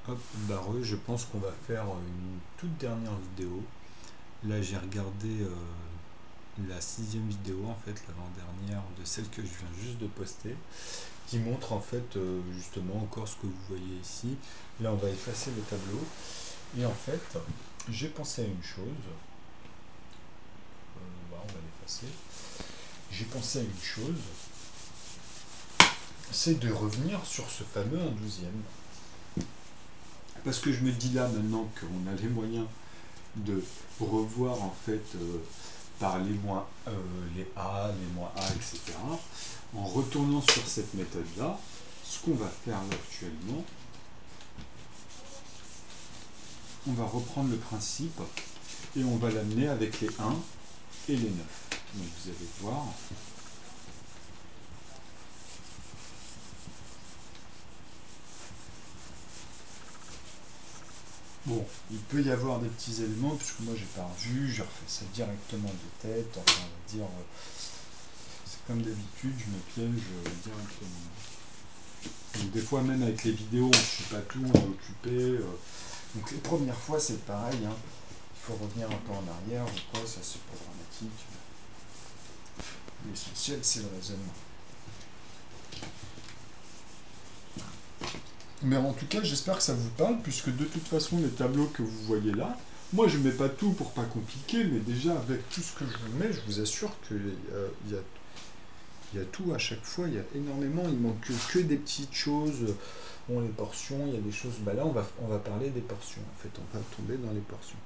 Hop, barreux, je pense qu'on va faire une toute dernière vidéo. Là, j'ai regardé la 6e vidéo, en fait, l'avant-dernière de celle que je viens juste de poster, qui montre en fait justement encore ce que vous voyez ici. Là, on va effacer le tableau. Et en fait, j'ai pensé à une chose. Voilà, on va l'effacer. J'ai pensé à une chose, c'est de revenir sur ce fameux 1/12e. Parce que je me dis là, maintenant qu'on a les moyens de revoir en fait par les A, les moins A, etc. En retournant sur cette méthode-là, ce qu'on va faire là actuellement, on va reprendre le principe et on va l'amener avec les 1 et les 9. Donc vous allez voir. Bon, il peut y avoir des petits éléments, puisque moi j'ai pas revu, je refais ça directement de tête, enfin on va dire, c'est comme d'habitude, je me piège directement. Donc des fois même avec les vidéos, on ne suit pas tout, on est occupé. Donc les premières fois c'est pareil, hein. Il faut revenir un peu en arrière, ou quoi, ça c'est pas dramatique. L'essentiel c'est le raisonnement. Mais en tout cas, j'espère que ça vous parle, puisque de toute façon, les tableaux que vous voyez là, moi je ne mets pas tout pour pas compliquer, mais déjà avec tout ce que je vous mets, je vous assure qu'il y a tout à chaque fois, il y a énormément, il manque que des petites choses. Bon, les portions, il y a des choses, bah là on va parler des portions, en fait, on va tomber dans les portions.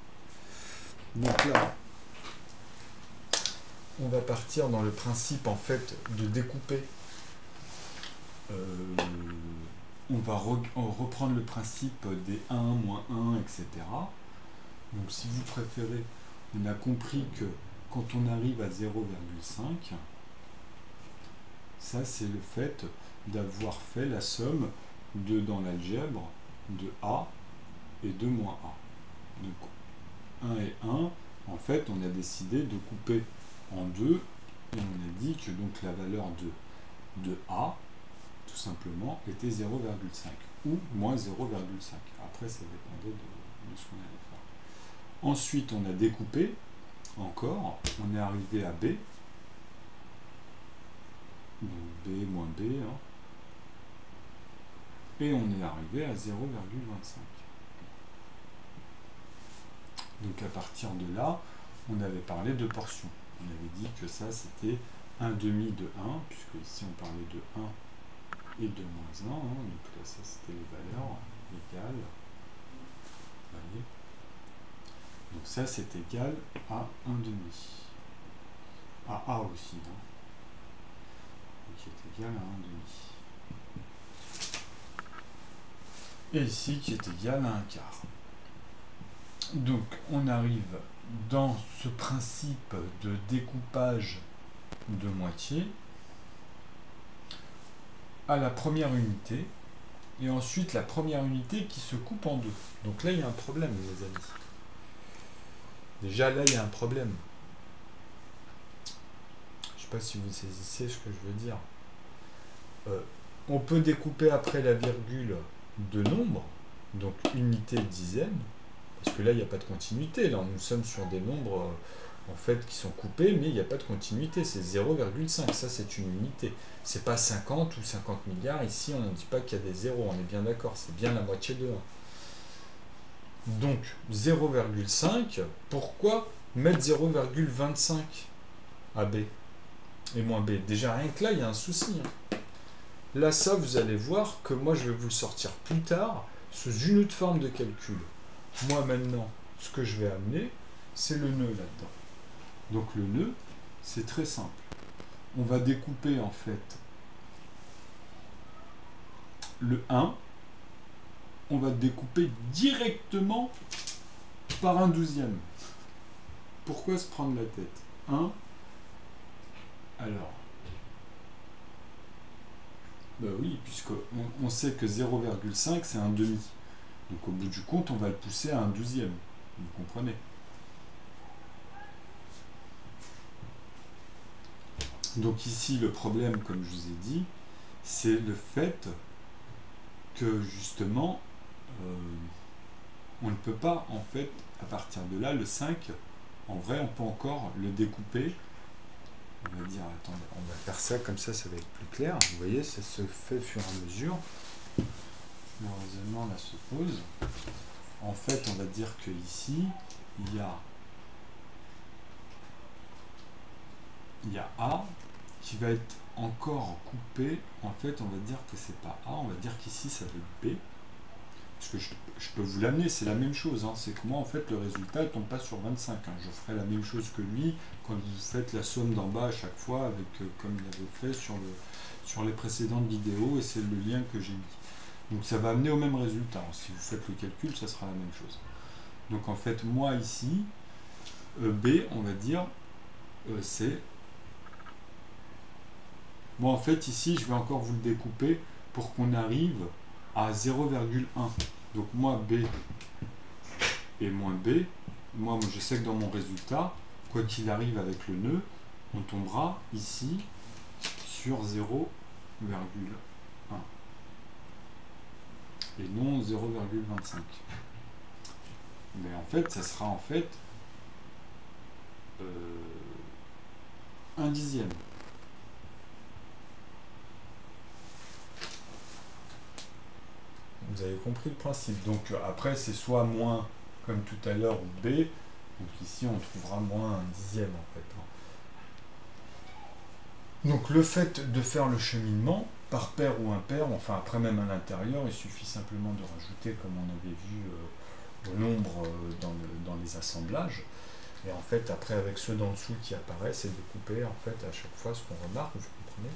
Donc là, on va partir dans le principe en fait de découper. On va reprendre le principe des 1, moins 1, etc. Donc si vous préférez, on a compris que quand on arrive à 0,5, ça c'est le fait d'avoir fait la somme dans l'algèbre de A et de moins A. Donc 1 et 1, en fait on a décidé de couper en deux et on a dit que donc la valeur de A, tout simplement, était 0,5 ou moins 0,5. Après, ça dépendait de ce qu'on allait faire. Ensuite, on a découpé encore. On est arrivé à B. Donc B moins B. Hein, et on est arrivé à 0,25. Donc à partir de là, on avait parlé de portions. On avait dit que ça, c'était 1,5 de 1, puisque ici, on parlait de 1 et de moins 1, hein, donc là ça c'était les valeurs égales, voyez. Donc ça c'est égal à 1,5, à A aussi, hein, qui est égal à 1,5. Et ici qui est égal à 1/4. Donc on arrive dans ce principe de découpage de moitié à la première unité, et ensuite la première unité qui se coupe en deux. Donc là il y a un problème les amis. Déjà là il y a un problème. Je ne sais pas si vous saisissez ce que je veux dire. On peut découper après la virgule de nombres, donc unité dizaine, parce que là il n'y a pas de continuité. Là nous sommes sur des nombres en fait qui sont coupés, mais il n'y a pas de continuité. C'est 0,5, ça c'est une unité. C'est pas 50 ou 50 milliards. Ici on ne dit pas qu'il y a des zéros, on est bien d'accord, c'est bien la moitié de 1. Donc 0,5, pourquoi mettre 0,25 à B et moins B? Déjà rien que là il y a un souci. Hein. Là ça vous allez voir que moi je vais vous le sortir plus tard sous une autre forme de calcul. Moi maintenant ce que je vais amener c'est le nœud là-dedans. Donc le nœud c'est très simple. On va découper en fait le 1, on va découper directement par 1/12. Pourquoi se prendre la tête? 1, alors, bah oui, puisqu'on sait que 0,5 c'est un demi. Donc au bout du compte, on va le pousser à 1/12. Vous comprenez? Donc ici, le problème, comme je vous ai dit, c'est le fait que justement, on ne peut pas, en fait, à partir de là, le 5, en vrai, on peut encore le découper. On va dire, attendez, on va faire ça, comme ça va être plus clair. Vous voyez, ça se fait au fur et à mesure. Le raisonnement là se pose. En fait, on va dire que ici, il y a A qui va être encore coupé. En fait, on va dire que c'est pas A, on va dire qu'ici, ça va être B. Parce que je peux vous l'amener, c'est la même chose. Hein. C'est que moi, en fait, le résultat ne tombe pas sur 25. Hein. Je ferai la même chose que lui quand vous faites la somme d'en bas à chaque fois, avec comme il avait fait sur les précédentes vidéos, et c'est le lien que j'ai mis. Donc ça va amener au même résultat. Hein. Si vous faites le calcul, ça sera la même chose. Donc en fait, moi ici, B, on va dire, c'est... Moi, en fait, ici, je vais encore vous le découper pour qu'on arrive à 0,1. Donc moi, B et moins B, moi je sais que dans mon résultat, quoi qu'il arrive avec le nœud, on tombera ici sur 0,1 et non 0,25. Mais en fait, ça sera en fait 1/10. Vous avez compris le principe. Donc après, c'est soit moins, comme tout à l'heure, ou B. Donc ici, on trouvera moins 1/10 en fait. Donc le fait de faire le cheminement, par paire ou impair, enfin après même à l'intérieur, il suffit simplement de rajouter, comme on avait vu, au nombre dans les assemblages. Et en fait, après, avec ceux d'en dessous qui apparaissent, c'est de couper en fait à chaque fois ce qu'on remarque, vous comprenez?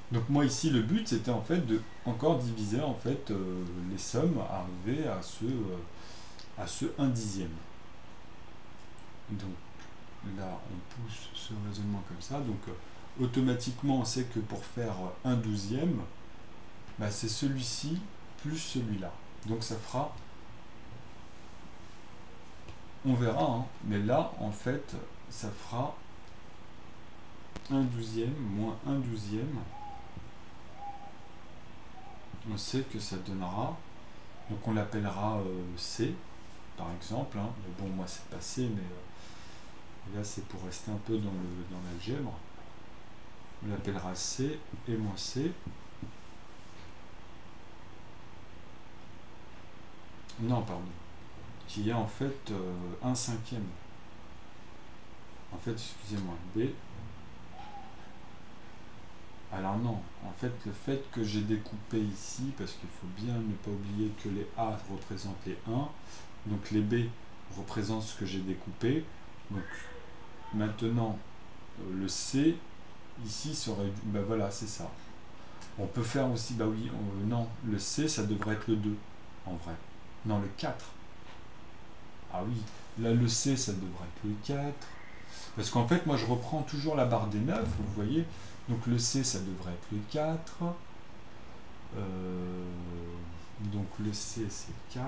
Donc moi ici, le but, c'était en fait de encore diviser en fait les sommes, arriver à ce 1/10. Donc là, on pousse ce raisonnement comme ça. Donc automatiquement, on sait que pour faire 1/12, bah, c'est celui-ci plus celui-là. Donc ça fera... On verra, hein, mais là, en fait, ça fera 1/12 moins 1/12. On sait que ça donnera... Donc on l'appellera C, par exemple. Hein. Mais bon, moi, c'est pas C, mais là, c'est pour rester un peu dans l'algèbre. On l'appellera C et moins C. Non, pardon. Qui est en fait 1/5. En fait, excusez-moi, B. Alors non, en fait, le fait que j'ai découpé ici, parce qu'il faut bien ne pas oublier que les A représentent les 1, donc les B représentent ce que j'ai découpé. Donc maintenant, le C, ici, serait... Ben voilà, c'est ça. On peut faire aussi, bah oui, non, le C, ça devrait être le 2, en vrai. Non, le 4. Ah oui, là, le C, ça devrait être le 4. Parce qu'en fait, moi, je reprends toujours la barre des 9, vous voyez. Donc le C, ça devrait être le 4. Donc le C, c'est 4.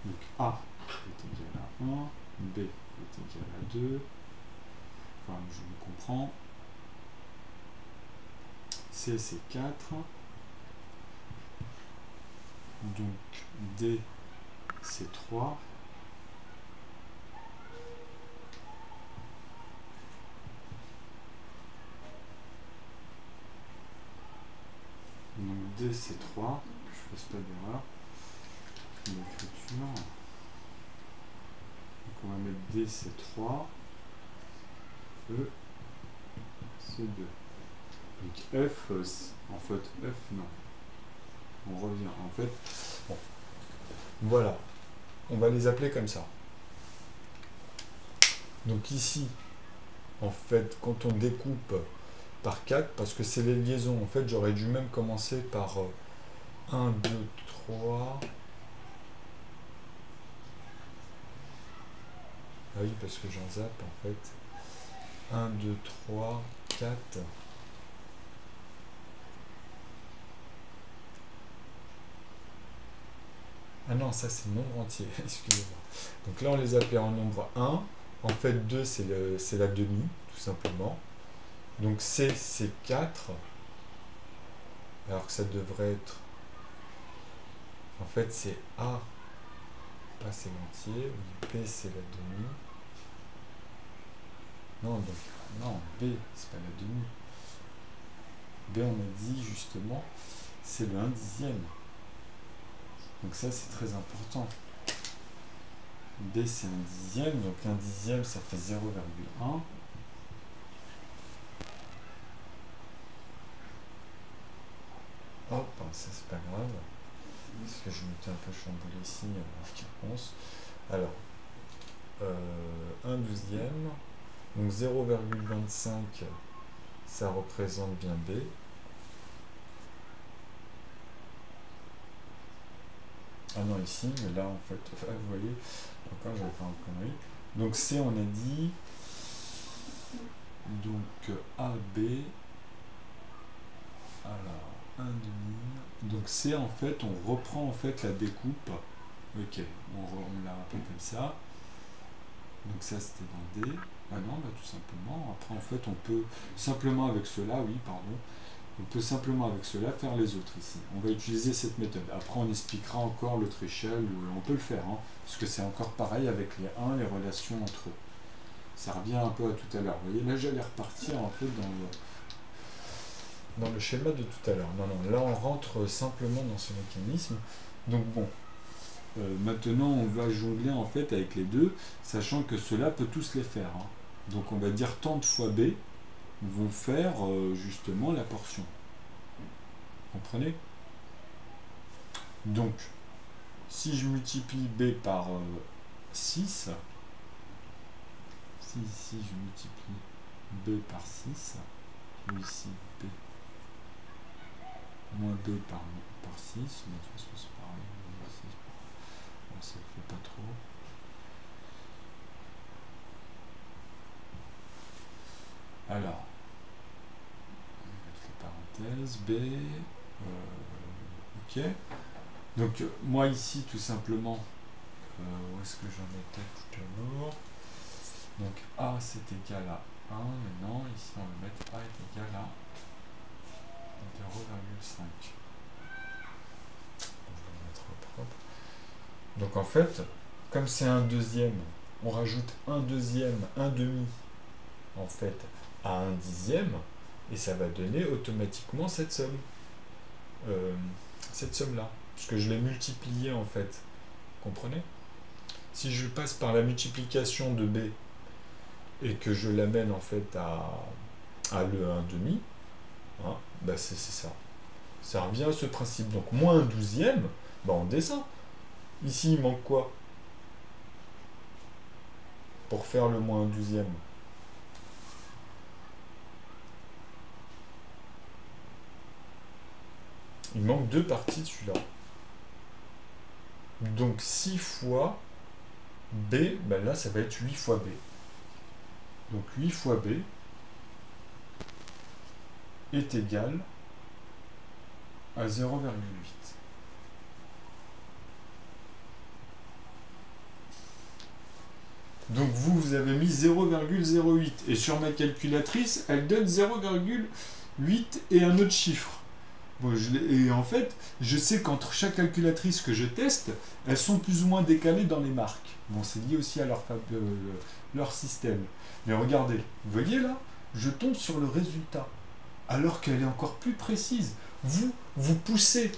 Donc A est égal à 1. B est égal à 2. Enfin, je me comprends. C, c'est 4. Donc D, c'est 3. Donc D, c'est 3. Je ne fasse pas d'erreur. L'écriture. Donc on va mettre D, c'est 3. E, c'est 2. Donc F, en fait, F, non. On revient. En fait, bon. Voilà. On va les appeler comme ça. Donc ici, en fait, quand on découpe par 4, parce que c'est les liaisons, en fait, j'aurais dû même commencer par 1, 2, 3. Ah oui, parce que j'en zappe, en fait. 1, 2, 3, 4. Ah non, ça c'est le nombre entier, excusez-moi. Donc là, on les appelait en nombre 1. En fait, 2, c'est la demi, tout simplement. Donc C, c'est 4. Alors que ça devrait être En fait, c'est A, pas c'est l'entier, B, c'est la demi. Non, donc, non, B, c'est pas la demi. B, on a dit justement, c'est le 1/10. Donc ça, c'est très important. B, c'est 1/10, donc 1/10, ça fait 0,1. Hop, ça c'est pas grave, parce que je m'étais un peu chamboulé ici, en réponse. Alors, 1/12, donc 0,25, ça représente bien B. Ah non, ici, mais là, en fait, vous voyez, encore, j'avais fait un connerie. Donc C, on a dit, donc AB, alors, 1/2. Donc C, en fait, on reprend, en fait, la découpe. Ok, on la rappelle comme ça. Donc ça, c'était dans D. Ah non, bah, tout simplement. Après, en fait, on peut simplement avec cela, oui, pardon, on peut simplement avec cela faire les autres ici. On va utiliser cette méthode. Après, on expliquera encore l'autre échelle. On peut le faire, hein, parce que c'est encore pareil avec les 1, les relations entre eux. Ça revient un peu à tout à l'heure. Vous voyez, là, j'allais repartir en fait dans le schéma de tout à l'heure. Non, non, là, on rentre simplement dans ce mécanisme. Donc, bon. Maintenant, on va jongler en fait avec les deux, sachant que cela peut tous les faire, hein. Donc, on va dire tant de fois B vont faire justement la portion. Comprenez? Donc, si je multiplie B par 6, si ici je multiplie B par 6, ou ici B moins B par 6, mais de toute façon c'est pareil, bon, ça ne fait pas trop. Alors, parenthèse, B, ok. Donc, moi ici, tout simplement, où est-ce que j'en étais tout à l'heure? Donc, A, c'est égal à 1, mais non, ici, on va mettre A est égal à 0,5. Je vais mettre propre. Donc, en fait, comme c'est un deuxième, on rajoute un deuxième, un demi, en fait, à 1/10, et ça va donner automatiquement cette somme. Cette somme-là. Puisque je l'ai multipliée, en fait. Comprenez? Si je passe par la multiplication de B et que je l'amène, en fait, à le 1/2, hein, bah c'est ça. Ça revient à ce principe. Donc, moins 1/12, bah on descend. Ici, il manque quoi pour faire le moins 1/12? Il manque 2 parties de celui-là. Donc 6 fois B, ben là ça va être 8 fois B. Donc 8 fois B est égal à 0,8. Donc vous avez mis 0,08. Et sur ma calculatrice, elle donne 0,8 et un autre chiffre. Bon, et en fait, je sais qu'entre chaque calculatrice que je teste, elles sont plus ou moins décalées dans les marques. Bon, c'est lié aussi à leur système. Mais regardez, vous voyez là, je tombe sur le résultat, alors qu'elle est encore plus précise. Vous poussez,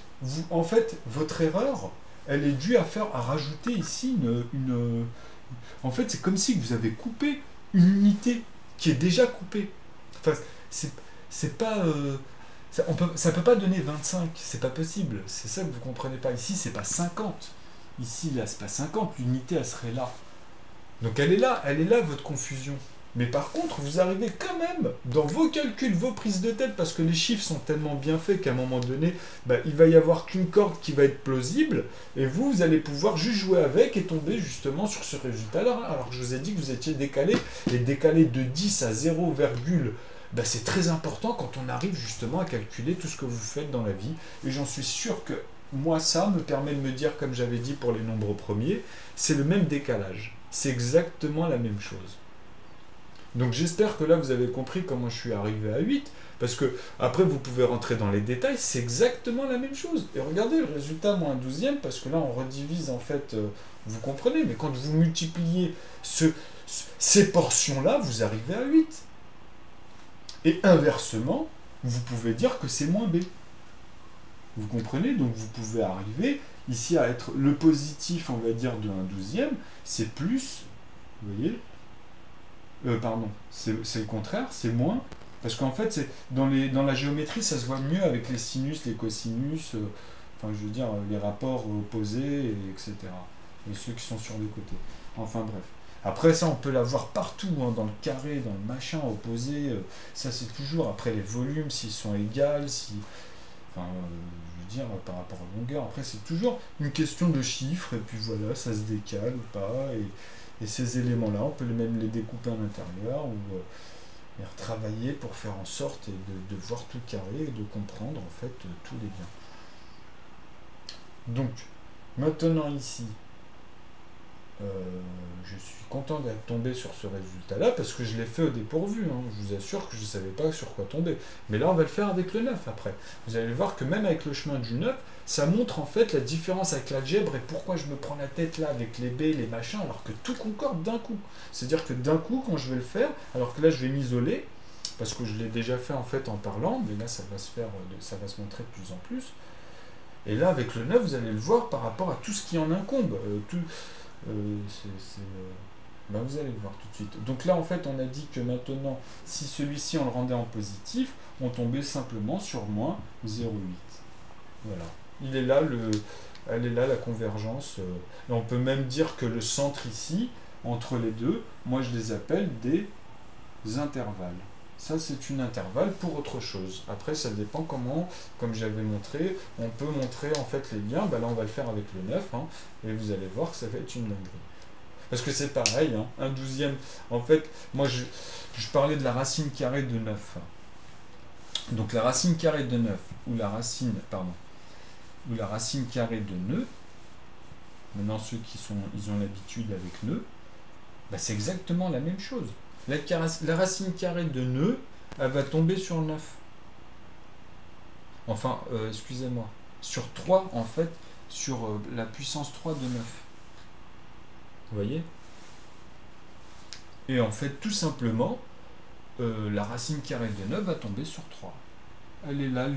en fait, votre erreur, elle est due à rajouter ici en fait, c'est comme si vous avez coupé une unité qui est déjà coupée. Enfin, c'est pas... ça peut pas donner 25, c'est pas possible. C'est ça que vous comprenez pas. Ici, c'est pas 50. Ici, là, c'est pas 50. L'unité, elle serait là. Donc elle est là votre confusion. Mais par contre, vous arrivez quand même, dans vos calculs, vos prises de tête, parce que les chiffres sont tellement bien faits qu'à un moment donné, bah, il va y avoir qu'une corde qui va être plausible, et vous allez pouvoir juste jouer avec et tomber justement sur ce résultat-là. Alors que je vous ai dit que vous étiez décalé, et décalé de 10 à 0, bah, c'est très important quand on arrive justement à calculer tout ce que vous faites dans la vie. Et j'en suis sûr que moi, ça me permet de me dire, comme j'avais dit pour les nombres premiers, c'est le même décalage. C'est exactement la même chose. Donc j'espère que là vous avez compris comment je suis arrivé à 8, parce que après vous pouvez rentrer dans les détails, c'est exactement la même chose. Et regardez le résultat moins un douzième, parce que là on redivise en fait, vous comprenez, mais quand vous multipliez ces portions-là, vous arrivez à 8. Et inversement, vous pouvez dire que c'est moins b. Vous comprenez? Donc vous pouvez arriver ici à être le positif, on va dire, de un douzième, c'est plus, vous voyez, pardon, c'est le contraire, c'est moins, parce qu'en fait, dans la géométrie, ça se voit mieux avec les sinus, les cosinus, enfin, je veux dire, les rapports opposés, etc. Et ceux qui sont sur les côtés. Enfin, bref. Après, ça, on peut l'avoir partout, hein, dans le carré, dans le machin, opposé. Ça, c'est toujours après les volumes, s'ils sont égaux, si... Enfin, je veux dire, par rapport à longueur. Après, c'est toujours une question de chiffres, et puis voilà, ça se décale ou pas, et ces éléments-là, on peut même les découper à l'intérieur, ou les retravailler pour faire en sorte de voir tout carré, et de comprendre, en fait, tous les liens. Donc, maintenant ici, je suis content d'être tombé sur ce résultat-là, parce que je l'ai fait au dépourvu, hein. Je vous assure que je ne savais pas sur quoi tomber. Mais là, on va le faire avec le 9 après. Vous allez voir que même avec le chemin du 9, ça montre en fait la différence avec l'algèbre et pourquoi je me prends la tête là avec les B, les machins, alors que tout concorde d'un coup. C'est-à-dire que d'un coup, quand je vais le faire, alors que là, je vais m'isoler, parce que je l'ai déjà fait en fait en parlant, mais là, ça va se montrer de plus en plus. Et là, avec le 9, vous allez le voir par rapport à tout ce qui en incombe. Ben, vous allez le voir tout de suite. Donc là, en fait, on a dit que maintenant, si celui-ci, on le rendait en positif, on tombait simplement sur moins 0,8. Voilà. Elle est là, la convergence. Et on peut même dire que le centre ici, entre les deux, moi, je les appelle des intervalles. Ça, c'est une intervalle pour autre chose. Après, ça dépend comment, comme j'avais montré, on peut montrer en fait les liens. Ben là, on va le faire avec le 9, hein, et vous allez voir que ça va être une dinguerie. Parce que c'est pareil, hein, un douzième. En fait, moi, je parlais de la racine carrée de 9. Donc la racine carrée de 9, ou la racine carrée de nœud, maintenant ceux ils ont l'habitude avec nœud, ben c'est exactement la même chose. La racine carrée de nœud, elle va tomber sur 9. Enfin, excusez-moi, sur 3 en fait, sur la puissance 3 de 9. Vous voyez? Et en fait, tout simplement, la racine carrée de 9 va tomber sur 3. Elle est là.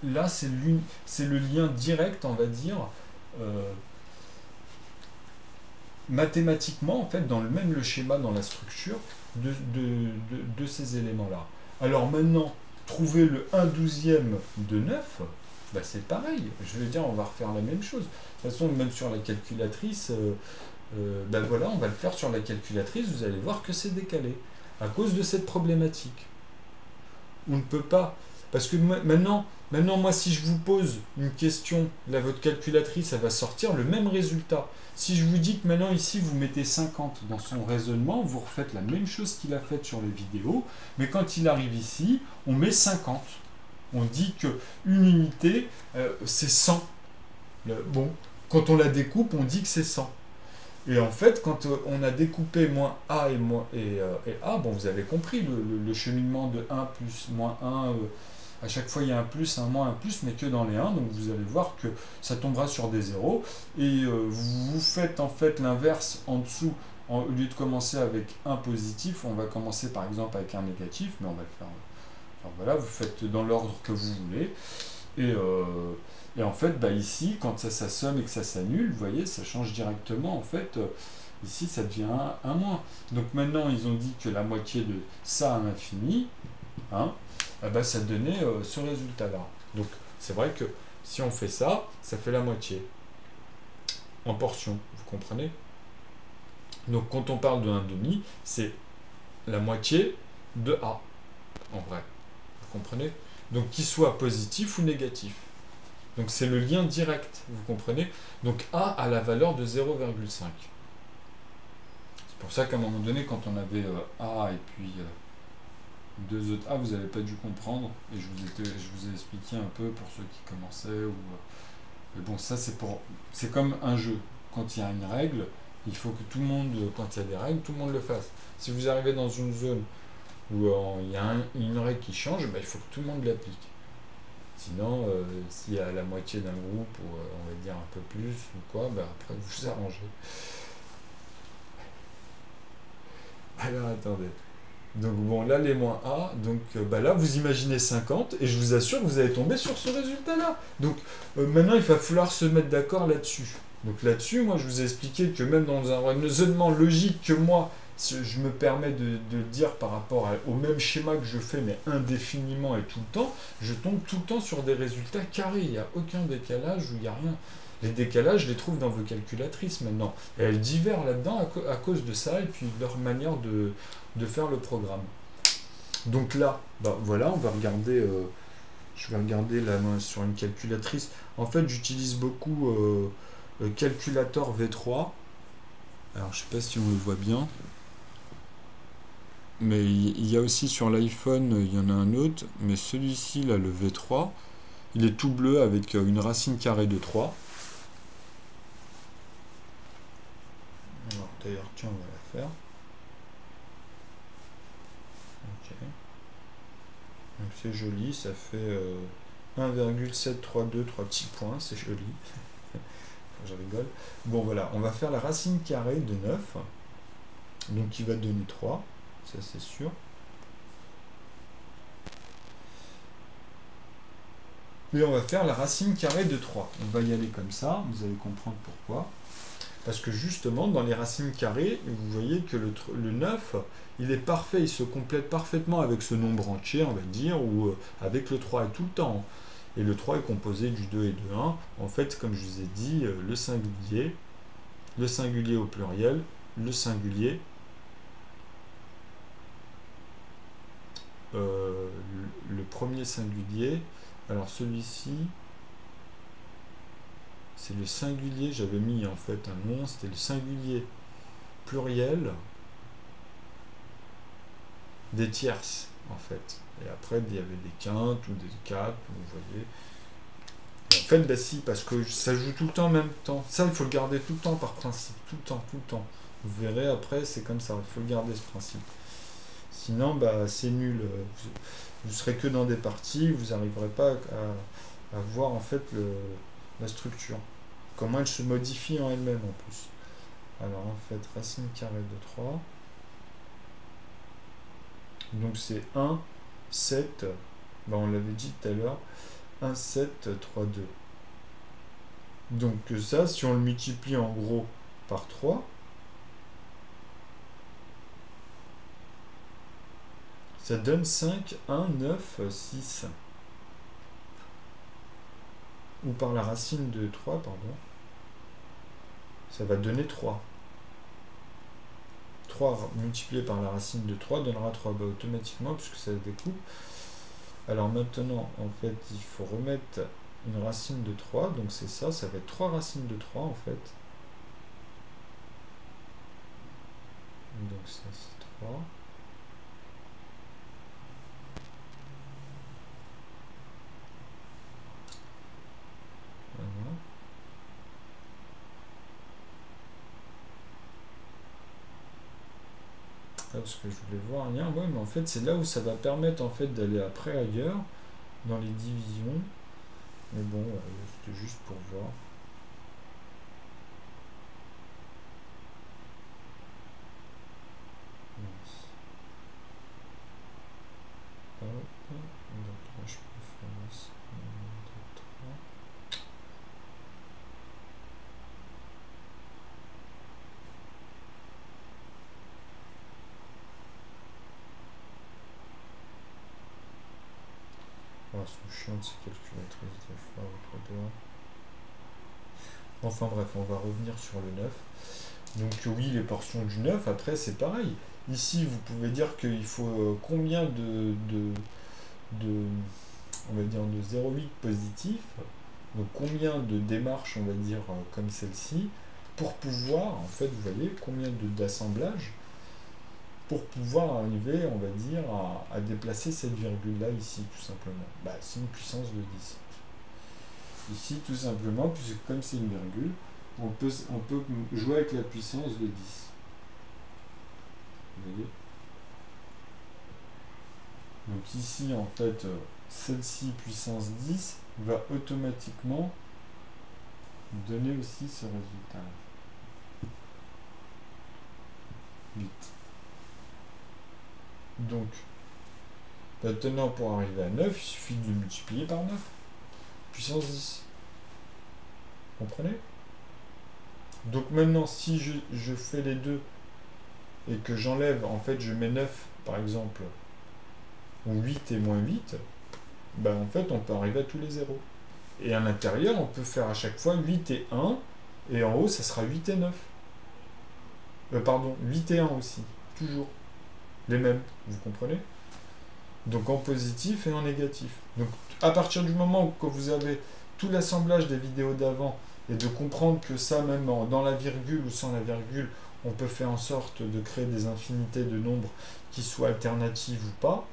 Là, c'est le lien direct, on va dire, mathématiquement, en fait, dans le schéma, dans la structure de ces éléments-là. Alors maintenant, trouver le 1/12e de 9, bah c'est pareil. Je veux dire, on va refaire la même chose. De toute façon, même sur la calculatrice, ben voilà, on va le faire sur la calculatrice, vous allez voir que c'est décalé. À cause de cette problématique. On ne peut pas. Parce que maintenant, moi, si je vous pose une question, là, votre calculatrice, elle va sortir le même résultat. Si je vous dis que maintenant, ici, vous mettez 50 dans son raisonnement, vous refaites la même chose qu'il a faite sur les vidéos, mais quand il arrive ici, on met 50. On dit qu'une unité, c'est 100. Bon, quand on la découpe, on dit que c'est 100. Et en fait, quand on a découpé moins A et A, bon, vous avez compris le cheminement de 1 plus moins 1, à chaque fois il y a un plus, un moins, un plus, mais que dans les 1, donc vous allez voir que ça tombera sur des zéros, et vous faites en fait l'inverse en dessous, au lieu de commencer avec un positif, on va commencer par exemple avec un négatif, mais on va le faire, enfin voilà, vous faites dans l'ordre que vous voulez, et en fait, bah ici, quand ça somme et que ça s'annule, vous voyez, ça change directement. En fait, ici, ça devient un moins. Donc maintenant, ils ont dit que la moitié de ça à l'infini, hein, bah, ça donnait ce résultat-là. Donc c'est vrai que si on fait ça, ça fait la moitié. En portion, vous comprenez? Donc quand on parle de 1/2, c'est la moitié de A, en vrai. Vous comprenez? Donc qu'il soit positif ou négatif. Donc c'est le lien direct, vous comprenez? Donc A a la valeur de 0,5. C'est pour ça qu'à un moment donné, quand on avait A et puis deux autres A, vous n'avez pas dû comprendre. Et je vous ai expliqué un peu pour ceux qui commençaient. Mais bon, ça c'est comme un jeu. Quand il y a une règle, Il faut que tout le monde, quand il y a des règles, tout le monde le fasse. Si vous arrivez dans une zone où il y a une règle qui change, il faut que tout le monde l'applique. Sinon, s'il y a la moitié d'un groupe, ou on va dire un peu plus, ou quoi, après vous vous arrangez. Alors attendez. Donc bon, là les moins A, donc là vous imaginez 50, et je vous assure que vous allez tomber sur ce résultat-là. Donc maintenant il va falloir se mettre d'accord là-dessus. Donc là-dessus, moi je vous ai expliqué que même dans un raisonnement logique que moi, je me permets de dire par rapport au même schéma que je fais, mais indéfiniment et tout le temps, je tombe tout le temps sur des résultats carrés. Il n'y a aucun décalage ou il n'y a rien. Les décalages, je les trouve dans vos calculatrices maintenant. Et elles diffèrent là-dedans à cause de ça et puis de leur manière de faire le programme. Donc là, voilà, on va regarder. Je vais regarder là sur une calculatrice. En fait, j'utilise beaucoup Calculator V3. Alors, je sais pas si on le voit bien. Mais il y a aussi sur l'iPhone, il y en a un autre. Mais celui-ci, là, le V3, il est tout bleu avec une racine carrée de 3. Alors, d'ailleurs, tiens, on va la faire. Ok. Donc c'est joli, ça fait 1,732, 3 petits points, c'est joli. Je rigole. Bon voilà, on va faire la racine carrée de 9. Donc qui va donner 3, ça c'est sûr. Et on va faire la racine carrée de 3. On va y aller comme ça, vous allez comprendre pourquoi. Parce que justement, dans les racines carrées, vous voyez que le 9, il est parfait, il se complète parfaitement avec ce nombre entier, on va dire, ou avec le 3 et tout le temps. Et le 3 est composé du 2 et de 1. En fait, comme je vous ai dit, le singulier au pluriel, le singulier, le premier singulier, alors celui-ci, c'est le singulier, j'avais mis en fait un nom, c'était le singulier pluriel des tierces en fait. Et après il y avait des quintes ou des quates, vous voyez. Et en fait, si, parce que ça joue tout le temps en même temps. Ça, il faut le garder tout le temps par principe, tout le temps, tout le temps. Vous verrez après, c'est comme ça, il faut le garder ce principe. Sinon, c'est nul. Vous serez que dans des parties, vous n'arriverez pas à voir en fait la structure. Comment elle se modifie en elle-même en plus. Alors en fait, racine carrée de 3. Donc c'est 1, 7, on l'avait dit tout à l'heure, 1, 7, 3, 2. Donc ça, si on le multiplie en gros par 3, ça donne 5, 1, 9, 6. Ou par la racine de 3, pardon. Ça va donner 3. 3 multiplié par la racine de 3 donnera 3 automatiquement puisque ça découpe. Alors maintenant, en fait, il faut remettre une racine de 3, donc c'est ça, ça va être 3 racines de 3 en fait. Donc ça c'est 3. Voilà. Parce que je voulais voir un lien, ouais, mais en fait c'est là où ça va permettre en fait d'aller après ailleurs dans les divisions. Mais bon, c'était juste pour voir. Hop. Donc là je peux faire ça. 1, 2, 3. Ah, c'est chiant de ces calculatrices des fois avec le doigt. Enfin bref, on va revenir sur le 9. Donc oui, les portions du 9, après c'est pareil. Ici, vous pouvez dire qu'il faut combien on va dire de 0,8 positif, donc combien de démarches, on va dire, comme celle-ci, pour pouvoir, en fait, vous voyez, combien d'assemblages, pour pouvoir arriver, on va dire, à déplacer cette virgule-là ici, tout simplement. C'est une puissance de 10. Ici, tout simplement, puisque comme c'est une virgule, on peut jouer avec la puissance de 10. Vous voyez? Donc ici, en fait, celle-ci, puissance 10, va automatiquement donner aussi ce résultat. 8. Donc, maintenant, pour arriver à 9, il suffit de le multiplier par 9. Puissance 10. Vous comprenez? Donc maintenant, si je fais les deux et que j'enlève, en fait, je mets 9, par exemple, ou 8 et moins 8, ben en fait, on peut arriver à tous les zéros. Et à l'intérieur, on peut faire à chaque fois 8 et 1, et en haut, ça sera 8 et 9. Pardon, 8 et 1 aussi, toujours. Les mêmes, vous comprenez? Donc en positif et en négatif. Donc à partir du moment où vous avez tout l'assemblage des vidéos d'avant, et de comprendre que ça, même dans la virgule ou sans la virgule, on peut faire en sorte de créer des infinités de nombres qui soient alternatives ou pas,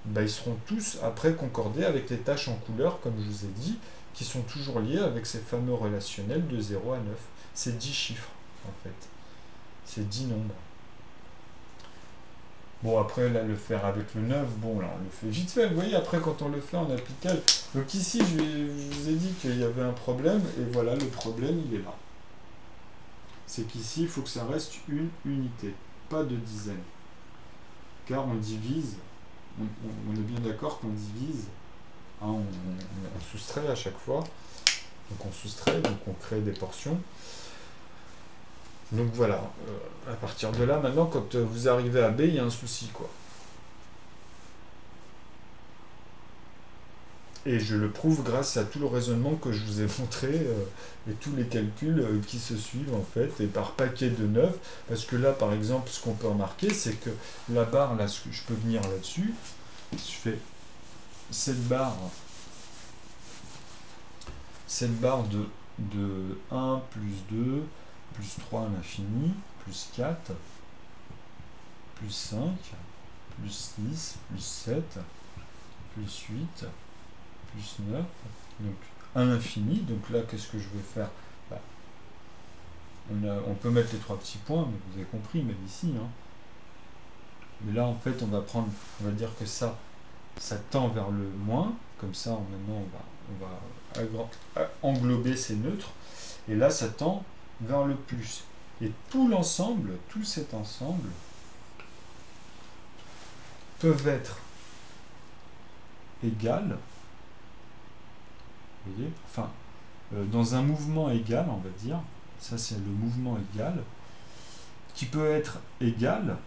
ben, ils seront tous après concordés avec les tâches en couleur, comme je vous ai dit, qui sont toujours liées avec ces fameux relationnels de 0 à 9. C'est 10 chiffres, en fait. C'est 10 nombres. Bon, après, là, le faire avec le 9, bon, là, on le fait vite fait. Vous voyez, après, quand on le fait en appliquable. Donc ici, je vous ai dit qu'il y avait un problème, et voilà, le problème, il est là. C'est qu'ici, il faut que ça reste une unité, pas de dizaines. Car on divise, on est bien d'accord qu'on divise, hein, on soustrait à chaque fois. Donc on soustrait, donc on crée des portions. Donc voilà, à partir de là, maintenant, quand vous arrivez à B, il y a un souci, quoi. Et je le prouve grâce à tout le raisonnement que je vous ai montré, et tous les calculs qui se suivent, en fait, et par paquet de 9, parce que là, par exemple, ce qu'on peut remarquer, c'est que la barre, là, je peux venir là-dessus, je fais cette barre de 1 plus 2, plus 3 à l'infini, plus 4, plus 5, plus 6, plus 7, plus 8, plus 9, donc à l'infini. Donc là, qu'est-ce que je vais faire? Bah, on peut mettre les trois petits points, mais vous avez compris, même ici. Hein. Mais là, en fait, on va dire que ça tend vers le moins. Comme ça, maintenant, on va englober ces neutres. Et là, ça tend vers le plus. Et tout l'ensemble, tout cet ensemble, peuvent être égales, vous voyez, enfin, dans un mouvement égal, on va dire, ça c'est le mouvement égal, qui peut être égal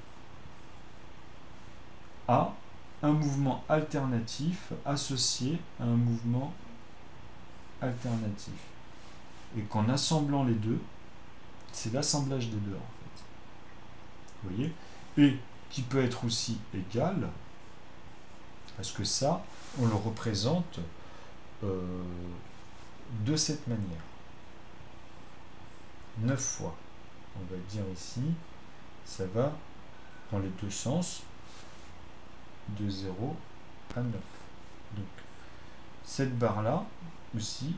à un mouvement alternatif associé à un mouvement alternatif. Et qu'en assemblant les deux, c'est l'assemblage des deux, en fait. Vous voyez? Et qui peut être aussi égal, parce que ça, on le représente de cette manière. 9 fois. On va dire ici, ça va dans les deux sens, de 0 à 9. Donc, cette barre-là, aussi,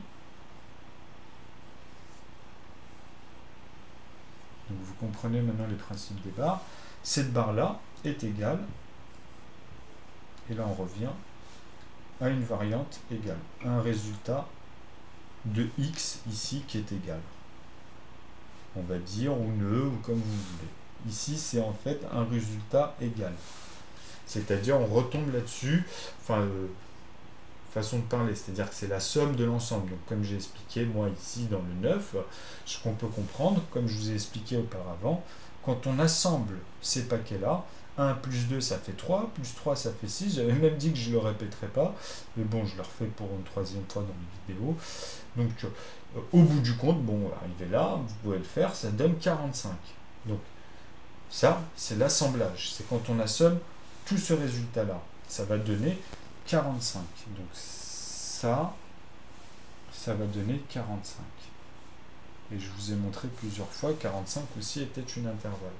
donc vous comprenez maintenant les principes des barres, cette barre-là est égale, et là on revient à une variante égale, un résultat de x ici qui est égal. On va dire, ou ne, ou comme vous voulez. Ici, c'est en fait un résultat égal. C'est-à-dire, on retombe là-dessus, enfin, façon de parler, c'est-à-dire que c'est la somme de l'ensemble. Donc, comme j'ai expliqué, moi, ici, dans le 9, ce qu'on peut comprendre, comme je vous ai expliqué auparavant, quand on assemble ces paquets-là, 1 plus 2, ça fait 3, plus 3, ça fait 6. J'avais même dit que je ne le répéterai pas, mais bon, je le refais pour une troisième fois dans les vidéos. Donc, au bout du compte, bon, arrivé là, vous pouvez le faire, ça donne 45. Donc, ça, c'est l'assemblage. C'est quand on assomme tout ce résultat-là. Ça va donner 45. Donc, ça va donner 45. Et je vous ai montré plusieurs fois, 45 aussi était une intervalle.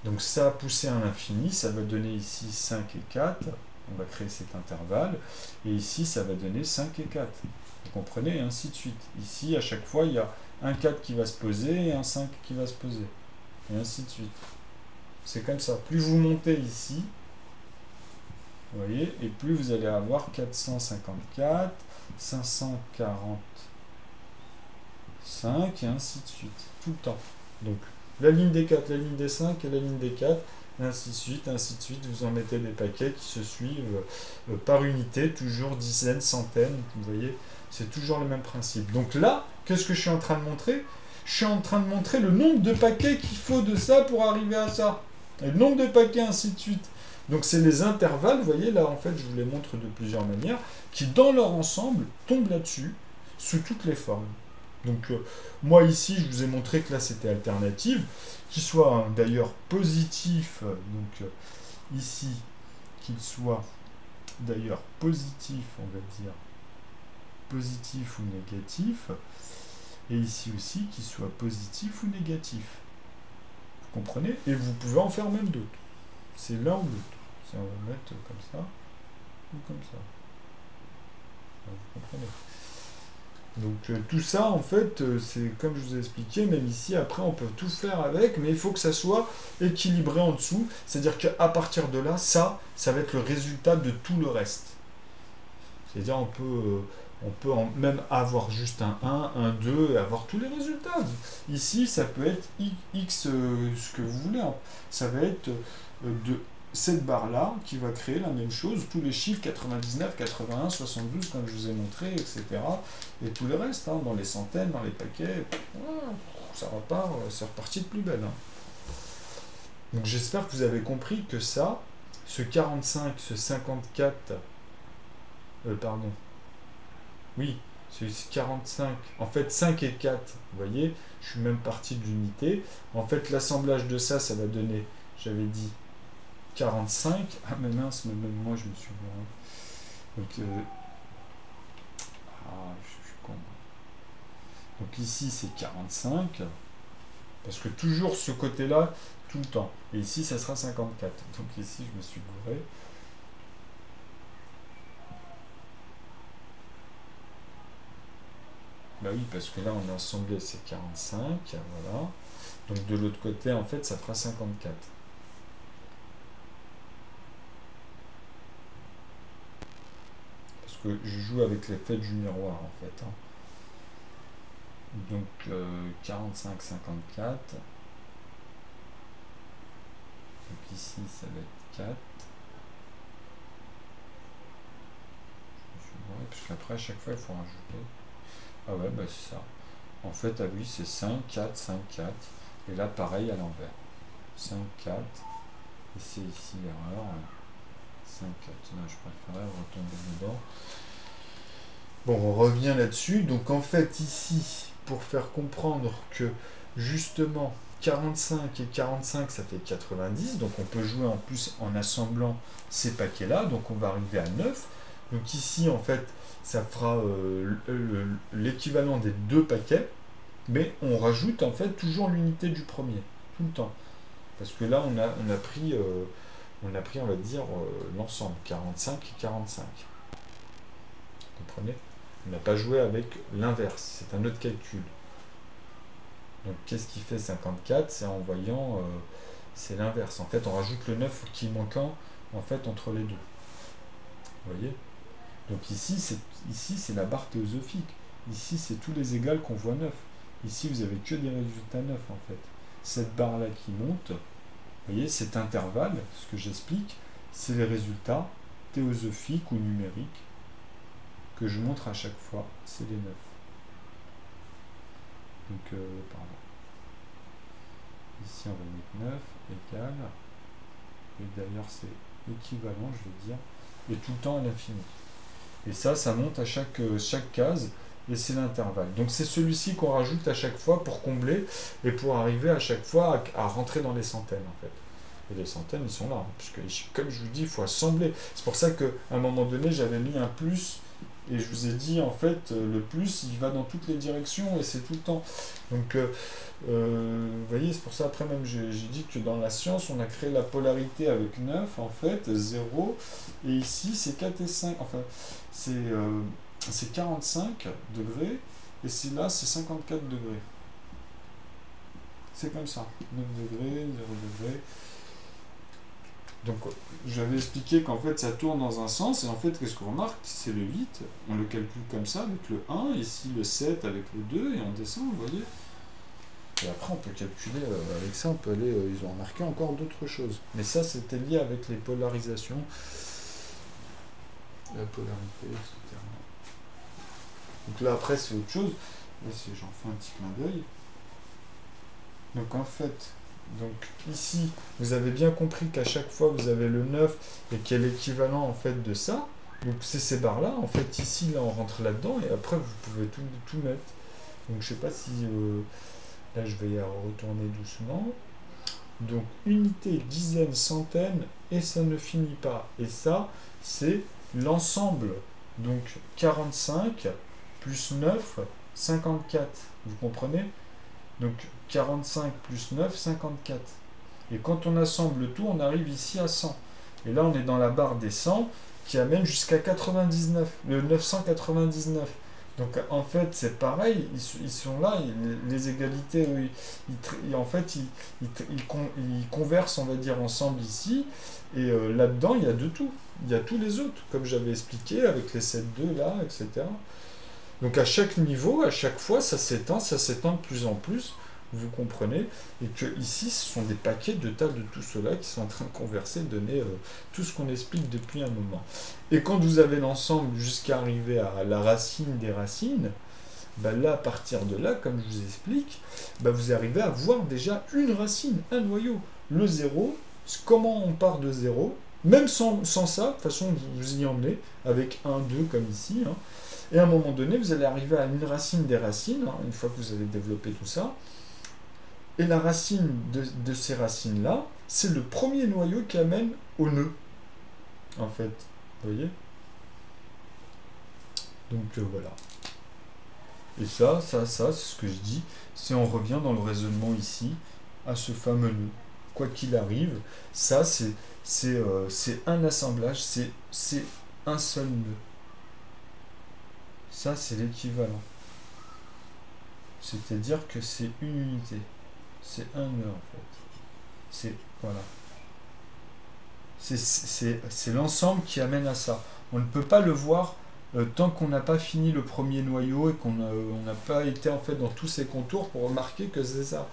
Donc ça poussé à l'infini, ça va donner ici 5 et 4. On va créer cet intervalle. Et ici, ça va donner 5 et 4. Vous comprenez? Et ainsi de suite. Ici, à chaque fois, il y a un 4 qui va se poser et un 5 qui va se poser. Et ainsi de suite. C'est comme ça. Plus vous montez ici, vous voyez, et plus vous allez avoir 454, 545, et ainsi de suite. Tout le temps. Donc, la ligne des 4, la ligne des 5 et la ligne des 4, et ainsi de suite, ainsi de suite. Vous en mettez des paquets qui se suivent par unité, toujours dizaines, centaines. Vous voyez, c'est toujours le même principe. Donc là, qu'est-ce que je suis en train de montrer? Je suis en train de montrer le nombre de paquets qu'il faut de ça pour arriver à ça. Et le nombre de paquets, ainsi de suite. Donc c'est les intervalles, vous voyez, là en fait je vous les montre de plusieurs manières, qui dans leur ensemble tombent là-dessus, sous toutes les formes. Donc moi ici je vous ai montré que là c'était alternative, qu'il soit d'ailleurs positif, donc ici qu'il soit d'ailleurs positif, on va dire, positif ou négatif, et ici aussi qu'il soit positif ou négatif. Vous comprenez? Et vous pouvez en faire même d'autres. C'est l'un ou l'autre. Si on va mettre comme ça ou comme ça. Vous comprenez? Donc tout ça, en fait, c'est comme je vous ai expliqué, même ici, après, on peut tout faire avec, mais il faut que ça soit équilibré en dessous. C'est-à-dire qu'à partir de là, ça va être le résultat de tout le reste. C'est-à-dire on peut même avoir juste un 1, un 2, et avoir tous les résultats. Ici, ça peut être x, ce que vous voulez. Ça va être de cette barre-là qui va créer la même chose, tous les chiffres 99, 81, 72, comme je vous ai montré, etc. Et tout le reste, dans les centaines, dans les paquets, ça repart, c'est reparti de plus belle. Donc j'espère que vous avez compris que ça, ce 45, ce 54, pardon, oui, c'est 45, en fait 5 et 4, vous voyez, je suis même parti de l'unité. En fait, l'assemblage de ça, ça va donner, j'avais dit, 45. Ah, mais mince, même moi, je me suis bourré. Donc, je suis con. Donc ici, c'est 45, parce que toujours ce côté-là, tout le temps. Et ici, ça sera 54. Donc ici, je me suis bourré. Bah oui, parce que là, on a assemblé, c'est 45, voilà. Donc de l'autre côté, en fait, ça fera 54. Parce que je joue avec l'effet du miroir, en fait. Donc 45, 54. Donc ici, ça va être 4. Je me suis bourré, parce qu'après, à chaque fois, il faut rajouter. Ah ouais, bah c'est ça. En fait, ah oui, c'est 5, 4, 5, 4. Et là, pareil à l'envers. 5, 4. Et c'est ici l'erreur. 5, 4. Non, je préférais retomber dedans. Bon, on revient là-dessus. Donc, en fait, ici, pour faire comprendre que, justement, 45 et 45, ça fait 90. Donc, on peut jouer en plus en assemblant ces paquets-là. Donc, on va arriver à 9. Donc, ici, en fait, ça fera l'équivalent des deux paquets. Mais on rajoute, en fait, toujours l'unité du premier. Tout le temps. Parce que là, on a pris, on va dire, l'ensemble. 45 et 45. Vous comprenez? On n'a pas joué avec l'inverse, c'est un autre calcul. Donc qu'est-ce qui fait 54? C'est en voyant, c'est l'inverse. En fait, on rajoute le 9 qui est manquant en fait, entre les deux. Vous voyez? Donc ici, c'est la barre théosophique. Ici, c'est tous les égales qu'on voit 9. Ici, vous avez que des résultats 9 en fait. Cette barre-là qui monte, vous voyez, cet intervalle, ce que j'explique, c'est les résultats théosophiques ou numériques que je montre à chaque fois, c'est les 9. Donc, pardon. Ici, on va mettre 9 égale. Et d'ailleurs, c'est équivalent, je vais dire. Et tout le temps à l'infini. Et ça monte à chaque case. Et c'est l'intervalle. Donc, c'est celui-ci qu'on rajoute à chaque fois pour combler et pour arriver à chaque fois à rentrer dans les centaines, en fait. Et les centaines, ils sont là. Puisque, comme je vous dis, il faut assembler. C'est pour ça qu'à un moment donné, j'avais mis un plus Et je vous ai dit, en fait, le plus, il va dans toutes les directions et c'est tout le temps. Donc, vous voyez, c'est pour ça, après même, j'ai dit que dans la science, on a créé la polarité avec 9 en fait, 0. Et ici, c'est 4 et 5. Enfin, c'est 45 degrés. Et là, c'est 54 degrés. C'est comme ça. 9 degrés, 0 degrés. Donc, j'avais expliqué qu'en fait, ça tourne dans un sens, et en fait, qu'est-ce qu'on remarque? C'est le 8, on le calcule comme ça, avec le 1, ici le 7 avec le 2, et on descend, vous voyez. Et après, on peut calculer, avec ça, on peut aller, ils ont remarqué encore d'autres choses. Mais ça, c'était lié avec les polarisations, la polarité, etc. Donc là, après, c'est autre chose. Là, j'en fais un petit clin d'œil. Donc, en fait... Donc ici, vous avez bien compris qu'à chaque fois, vous avez le 9 et qu'il y a l'équivalent en fait de ça. Donc c'est ces barres-là. En fait, ici, là, on rentre là-dedans et après, vous pouvez tout mettre. Donc je sais pas si... là, je vais y retourner doucement. Donc unité, dizaine, centaine et ça ne finit pas. Et ça, c'est l'ensemble. Donc 45 plus 9, 54. Vous comprenez? Donc 45 plus 9, 54. Et quand on assemble tout, on arrive ici à 100. Et là, on est dans la barre des 100 qui amène jusqu'à 99, le 999. Donc en fait, c'est pareil, ils sont là, les égalités, en fait, ils conversent, on va dire, ensemble ici. Et là-dedans, il y a de tout. Il y a tous les autres, comme j'avais expliqué, avec les 7-2 là, etc. Donc à chaque niveau, à chaque fois, ça s'étend de plus en plus, vous comprenez, et que ici, ce sont des paquets de tas de tout cela qui sont en train de converser, donner tout ce qu'on explique depuis un moment. Et quand vous avez l'ensemble jusqu'à arriver à la racine des racines, bah là, à partir de là, comme je vous explique, bah vous arrivez à voir déjà une racine, un noyau. Le 0, comment on part de 0, même sans ça, de toute façon, vous y emmenez, avec 1, 2, comme ici, hein. Et à un moment donné, vous allez arriver à une racine des racines, hein, une fois que vous avez développé tout ça. Et la racine de ces racines-là, c'est le premier noyau qui amène au nœud, en fait. Vous voyez? Donc voilà. Et ça, c'est ce que je dis, c'est on revient dans le raisonnement ici, à ce fameux nœud. Quoi qu'il arrive, ça, c'est un assemblage, c'est un seul nœud. Ça, c'est l'équivalent. C'est-à-dire que c'est une unité. C'est un nœud, en fait. C'est... Voilà. C'est l'ensemble qui amène à ça. On ne peut pas le voir tant qu'on n'a pas fini le premier noyau et qu'on n'a pas été, en fait, dans tous ces contours pour remarquer que c'est ça.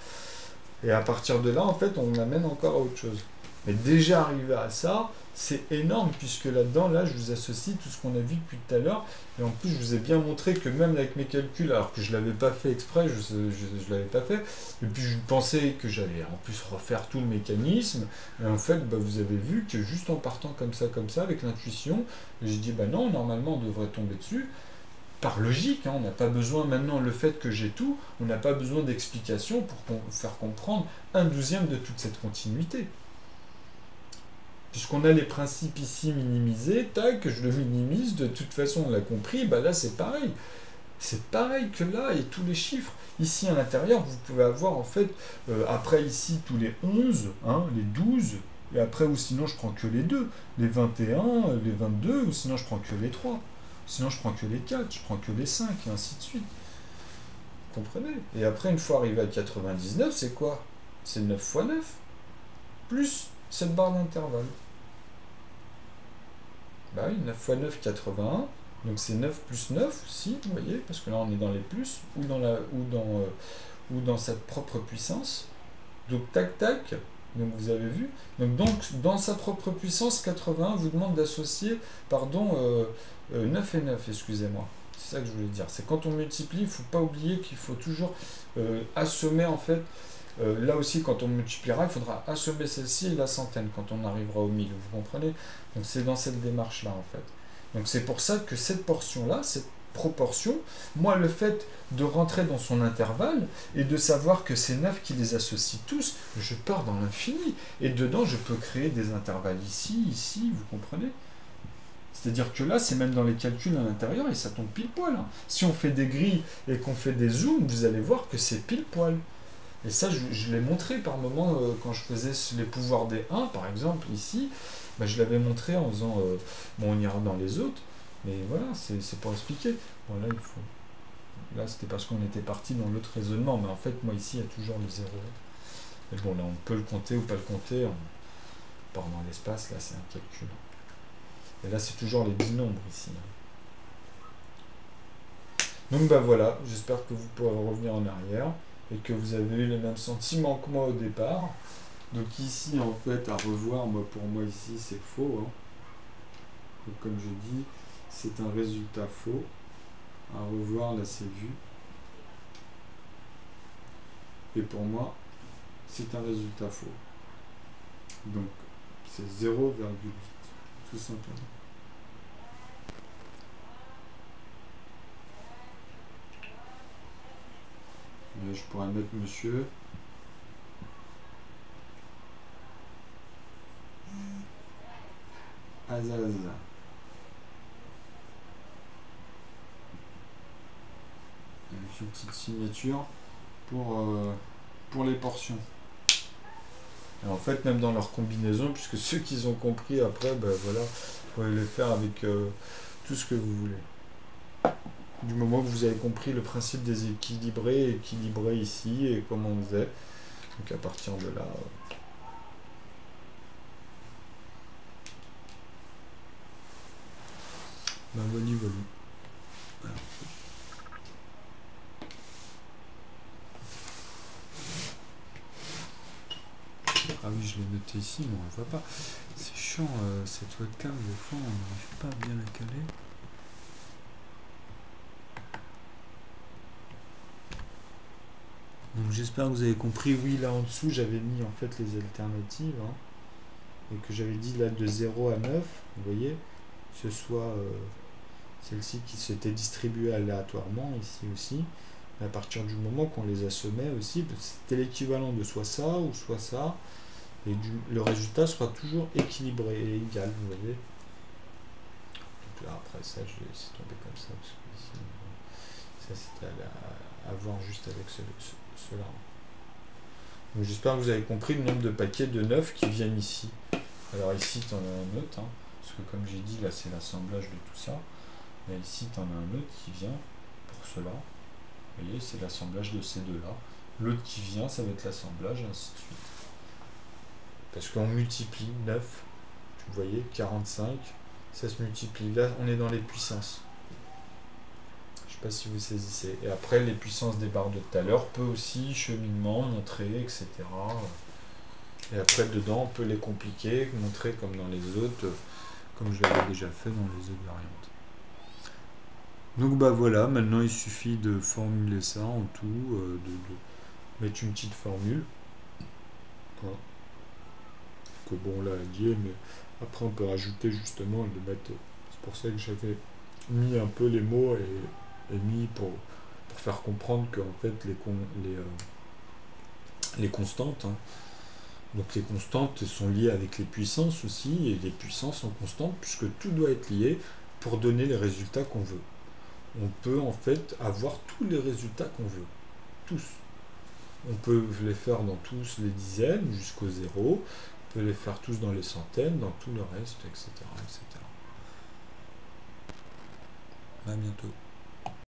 Et à partir de là, en fait, on amène encore à autre chose. Mais déjà arrivé à ça, c'est énorme, puisque là-dedans, là, je vous associe tout ce qu'on a vu depuis tout à l'heure. Et en plus, je vous ai bien montré que même avec mes calculs, alors que je ne l'avais pas fait exprès, je ne l'avais pas fait, et puis je pensais que j'allais en plus refaire tout le mécanisme, et en fait, bah, vous avez vu que juste en partant comme ça, avec l'intuition, j'ai dit, bah non, normalement, on devrait tomber dessus. Par logique, hein, on n'a pas besoin maintenant, le fait que j'ai tout, on n'a pas besoin d'explications pour faire comprendre 1/12 de toute cette continuité. Puisqu'on a les principes ici minimisés, tac, je le minimise, de toute façon on l'a compris, bah là c'est pareil. C'est pareil que là, et tous les chiffres. Ici à l'intérieur, vous pouvez avoir en fait, après ici tous les 11, hein, les 12, et après ou sinon je prends que les 2, les 21, les 22, ou sinon je prends que les 3. Sinon je prends que les 4, je prends que les 5, et ainsi de suite. Vous comprenez? Et après, une fois arrivé à 99, c'est quoi? C'est 9 fois 9, plus cette barre d'intervalle. Bah oui, 9 fois 9, 81. Donc c'est 9 plus 9 aussi, vous voyez, parce que là on est dans les plus, ou dans sa propre puissance. Donc tac tac, donc vous avez vu. Donc dans sa propre puissance, 81 vous demande d'associer, 9 et 9, excusez-moi. C'est ça que je voulais dire. C'est quand on multiplie, il ne faut pas oublier qu'il faut toujours assommer en fait. Là aussi, quand on multipliera, il faudra assommer celle-ci et la centaine quand on arrivera au 1000, vous comprenez? Donc c'est dans cette démarche-là en fait. Donc c'est pour ça que cette portion-là, cette proportion, moi le fait de rentrer dans son intervalle et de savoir que c'est 9 qui les associe tous, je pars dans l'infini. Et dedans, je peux créer des intervalles ici, ici, vous comprenez? C'est-à-dire que là, c'est même dans les calculs à l'intérieur et ça tombe pile poil. Hein. Si on fait des grilles et qu'on fait des zooms, vous allez voir que c'est pile poil. Et ça, je l'ai montré par moment quand je faisais les pouvoirs des 1, par exemple, ici. Bah, je l'avais montré en faisant... bon, on ira dans les autres, mais voilà, c'est pour expliquer. Bon, là, il faut... Là, c'était parce qu'on était parti dans l'autre raisonnement, mais en fait, moi, ici, il y a toujours le 0. Mais bon, là, on peut le compter ou pas le compter. On part dans l'espace, là, c'est un calcul. Et là, c'est toujours les 10 nombres, ici. Donc, bah voilà, j'espère que vous pourrez revenir en arrière et que vous avez eu les mêmes sentiments que moi au départ. Donc ici, en fait, à revoir, pour moi, ici, c'est faux. Hein. Donc, comme je dis, c'est un résultat faux. À revoir, là, c'est vu. Et pour moi, c'est un résultat faux. Donc, c'est 0,8, tout simplement. Là, je pourrais mettre monsieur. Azaz. Avec une petite signature pour les portions. Et en fait, même dans leur combinaison, puisque ceux qui ont compris après, ben voilà, vous pouvez les faire avec tout ce que vous voulez. Du moment que vous avez compris le principe des équilibrés ici, et comment on faisait. Donc à partir de là... ben voilà. Alors. Ah oui, je l'ai noté ici, mais on ne le voit pas. C'est chiant, cette webcam, des fois, on n'arrive pas à bien la caler. Donc j'espère que vous avez compris. Oui, là en dessous, j'avais mis en fait les alternatives. Hein, et que j'avais dit là de 0 à 9, vous voyez, que ce soit celle-ci qui s'était distribuée aléatoirement, ici aussi. À partir du moment qu'on les assommait aussi, c'était l'équivalent de soit ça ou soit ça. Et le résultat sera toujours équilibré et égal, vous voyez. Donc là, après ça, je vais laisser tomber comme ça, parce que ici, ça c'était à voir juste avec cela. Donc j'espère que vous avez compris le nombre de paquets de 9 qui viennent ici. Alors ici, tu en as un autre, hein, parce que comme j'ai dit, là c'est l'assemblage de tout ça. Là ici, tu en as un autre qui vient pour cela. Vous voyez, c'est l'assemblage de ces deux-là. L'autre qui vient, ça va être l'assemblage, et ainsi de suite. Parce qu'on multiplie 9, vous voyez, 45, ça se multiplie. Là, on est dans les puissances. Je ne sais pas si vous saisissez. Et après, les puissances des barres de tout à l'heure, peut aussi cheminement, montrer, etc. Et après, dedans, on peut les compliquer, montrer comme dans les autres, comme je l'avais déjà fait dans les autres variantes. Donc bah voilà, maintenant il suffit de formuler ça en tout, de mettre une petite formule. Voilà. Que bon là elle y est, mais après on peut rajouter justement et le mettre. C'est pour ça que j'avais mis un peu les mots et mis pour faire comprendre qu'en fait les constantes, hein, donc les constantes sont liées avec les puissances aussi, et les puissances sont constantes puisque tout doit être lié pour donner les résultats qu'on veut. On peut en fait avoir tous les résultats qu'on veut. Tous. On peut les faire dans tous les dizaines jusqu'au 0. On peut les faire tous dans les centaines, dans tout le reste, etc. etc. À bientôt.